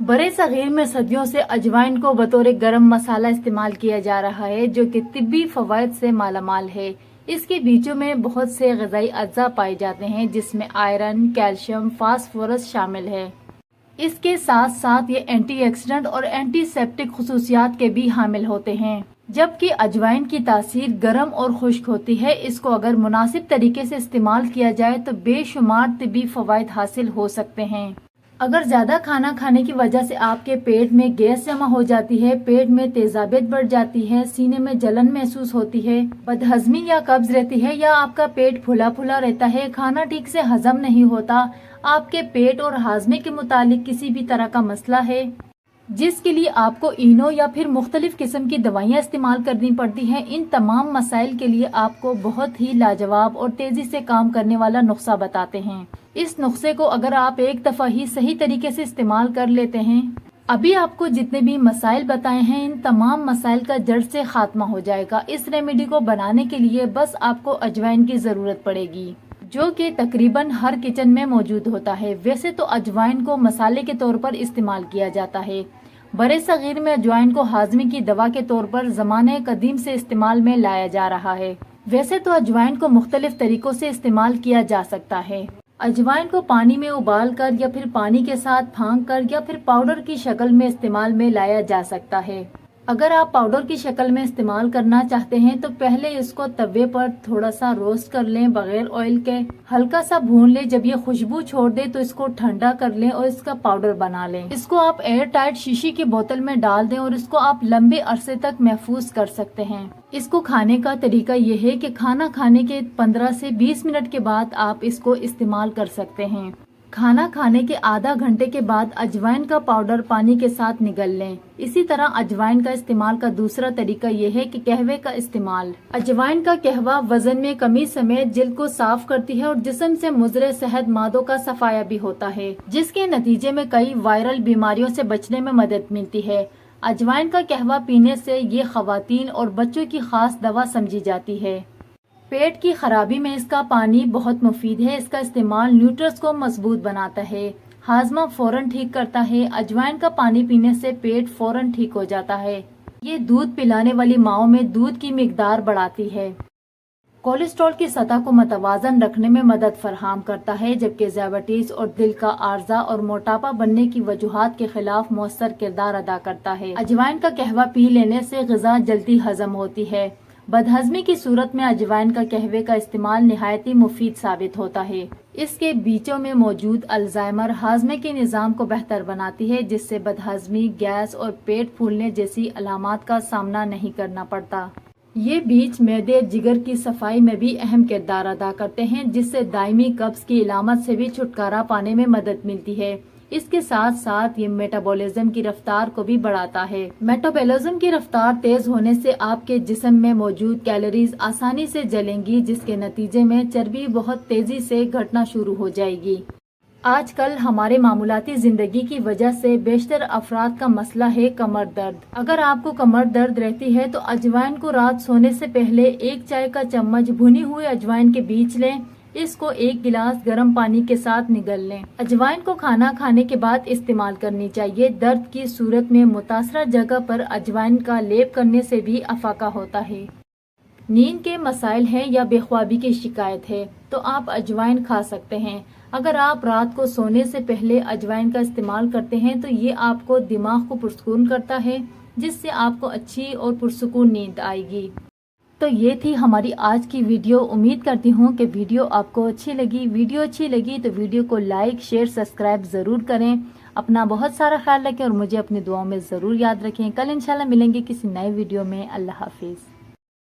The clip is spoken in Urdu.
برے صغیر میں صدیوں سے اجوائن کو بطور گرم مسالہ استعمال کیا جا رہا ہے، جو کہ طبی فوائد سے مالا مال ہے۔ اس کے بیجوں میں بہت سے غذائی اجزاء پائے جاتے ہیں، جس میں آئرن، کیلشیم، فاسفورس شامل ہے۔ اس کے ساتھ ساتھ یہ اینٹی آکسیڈنٹ اور اینٹی سیپٹک خصوصیات کے بھی حامل ہوتے ہیں۔ جبکہ اجوائن کی تاثیر گرم اور خشک ہوتی ہے، اس کو اگر مناسب طریقے سے استعمال کیا جائے تو بے شمار طبی فوائد حاصل ہو سکتے ہیں۔ اگر زیادہ کھانا کھانے کی وجہ سے آپ کے پیٹ میں گیس جمع ہو جاتی ہے، پیٹ میں تیزابیت بڑھ جاتی ہے، سینے میں جلن محسوس ہوتی ہے، بدہضمی یا قبض رہتی ہے، یا آپ کا پیٹ پھلا پھلا رہتا ہے، کھانا ٹھیک سے ہضم نہیں ہوتا، آپ کے پیٹ اور ہاضمے کے متعلق کسی بھی طرح کا مسئلہ ہے جس کے لیے آپ کو اینو یا پھر مختلف قسم کی دوائیاں استعمال کرنی پڑتی ہیں، ان تمام مسائل کے لیے آپ کو بہت ہی لاجواب اور تیزی سے کام کرنے والا نسخہ بتاتے ہیں۔ اس نسخے کو اگر آپ ایک دفعہ ہی صحیح طریقے سے استعمال کر لیتے ہیں، ابھی آپ کو جتنے بھی مسائل بتائے ہیں، ان تمام مسائل کا جڑ سے خاتمہ ہو جائے گا۔ اس ریمیڈی کو بنانے کے لیے بس آپ کو اجوائن کی ضرورت پڑے گی، جو کہ تقریباً ہر کچن میں موجود ہوتا ہے۔ ویسے تو اجوائن کو مسالے کے طور پر استعمال کیا جاتا ہے۔ برے صغیر میں اجوائن کو ہاضمے کی دوا کے طور پر زمانہ قدیم سے استعمال میں لایا جا رہا ہے۔ ویسے تو اجوائن کو مختلف طریقوں سے استعمال کیا جا سکتا ہے۔ اجوائن کو پانی میں ابال کر یا پھر پانی کے ساتھ پھانک کر یا پھر پاؤڈر کی شکل میں استعمال میں لایا جا سکتا ہے۔ اگر آپ پاؤڈر کی شکل میں استعمال کرنا چاہتے ہیں تو پہلے اس کو توے پر تھوڑا سا روسٹ کر لیں، بغیر آئل کے ہلکا سا بھون لیں۔ جب یہ خوشبو چھوڑ دے تو اس کو ٹھنڈا کر لیں اور اس کا پاؤڈر بنا لیں۔ اس کو آپ ایئر ٹائٹ شیشی کی بوتل میں ڈال دیں اور اس کو آپ لمبے عرصے تک محفوظ کر سکتے ہیں۔ اس کو کھانے کا طریقہ یہ ہے کہ کھانا کھانے کے 15 سے 20 منٹ کے بعد آپ اس کو استعمال کر سکتے ہیں۔ کھانا کھانے کے آدھا گھنٹے کے بعد اجوائن کا پاؤڈر پانی کے ساتھ نگل لیں۔ اسی طرح اجوائن کا استعمال کا دوسرا طریقہ یہ ہے کہ قہوے کا استعمال۔ اجوائن کا قہوہ وزن میں کمی سمیت جلد کو صاف کرتی ہے اور جسم سے مضر صحت مادوں کا صفایا بھی ہوتا ہے، جس کے نتیجے میں کئی وائرل بیماریوں سے بچنے میں مدد ملتی ہے۔ اجوائن کا قہوہ پینے سے یہ خواتین اور بچوں کی خاص دوا سمجھی جاتی ہے۔ پیٹ کی خرابی میں اس کا پانی بہت مفید ہے۔ اس کا استعمال نیوٹرس کو مضبوط بناتا ہے، ہاضمہ فوراً ٹھیک کرتا ہے۔ اجوائن کا پانی پینے سے پیٹ فوراً ٹھیک ہو جاتا ہے۔ یہ دودھ پلانے والی ماؤں میں دودھ کی مقدار بڑھاتی ہے، کولیسٹرول کی سطح کو متوازن رکھنے میں مدد فراہم کرتا ہے، جبکہ ذیابیطس اور دل کا عارضہ اور موٹاپا بننے کی وجوہات کے خلاف مؤثر کردار ادا کرتا ہے۔ اجوائن کا قہوہ پی لینے سے غذا جلدی ہضم ہوتی ہے۔ بدہضمی کی صورت میں اجوائن کا قہوے کا استعمال نہایت ہی مفید ثابت ہوتا ہے۔ اس کے بیجوں میں موجود الزائمر ہاضمے کے نظام کو بہتر بناتی ہے، جس سے بدہضمی، گیس اور پیٹ پھولنے جیسی علامات کا سامنا نہیں کرنا پڑتا۔ یہ بیج معدے جگر کی صفائی میں بھی اہم کردار ادا کرتے ہیں، جس سے دائمی قبض کی علامت سے بھی چھٹکارا پانے میں مدد ملتی ہے۔ اس کے ساتھ ساتھ یہ میٹابولزم کی رفتار کو بھی بڑھاتا ہے۔ میٹابولزم کی رفتار تیز ہونے سے آپ کے جسم میں موجود کیلوریز آسانی سے جلیں گی، جس کے نتیجے میں چربی بہت تیزی سے گھٹنا شروع ہو جائے گی۔ آج کل ہمارے معمولاتی زندگی کی وجہ سے بیشتر افراد کا مسئلہ ہے کمر درد۔ اگر آپ کو کمر درد رہتی ہے تو اجوائن کو رات سونے سے پہلے 1 چائے کا چمچ بھنی ہوئی اجوائن کے بیج لیں۔ اس کو 1 گلاس گرم پانی کے ساتھ نگل لیں۔ اجوائن کو کھانا کھانے کے بعد استعمال کرنی چاہیے۔ درد کی صورت میں متاثرہ جگہ پر اجوائن کا لیپ کرنے سے بھی افاقہ ہوتا ہے۔ نیند کے مسائل ہیں یا بے خوابی کی شکایت ہے تو آپ اجوائن کھا سکتے ہیں۔ اگر آپ رات کو سونے سے پہلے اجوائن کا استعمال کرتے ہیں تو یہ آپ کو دماغ کو پرسکون کرتا ہے، جس سے آپ کو اچھی اور پرسکون نیند آئے گی۔ تو یہ تھی ہماری آج کی ویڈیو۔ امید کرتی ہوں کہ ویڈیو آپ کو اچھی لگی۔ ویڈیو اچھی لگی تو ویڈیو کو لائک، شیئر، سبسکرائب ضرور کریں۔ اپنا بہت سارا خیال رکھیں اور مجھے اپنی دعاؤں میں ضرور یاد رکھیں۔ کل انشاءاللہ ملیں گے کسی نئے ویڈیو میں۔ اللہ حافظ۔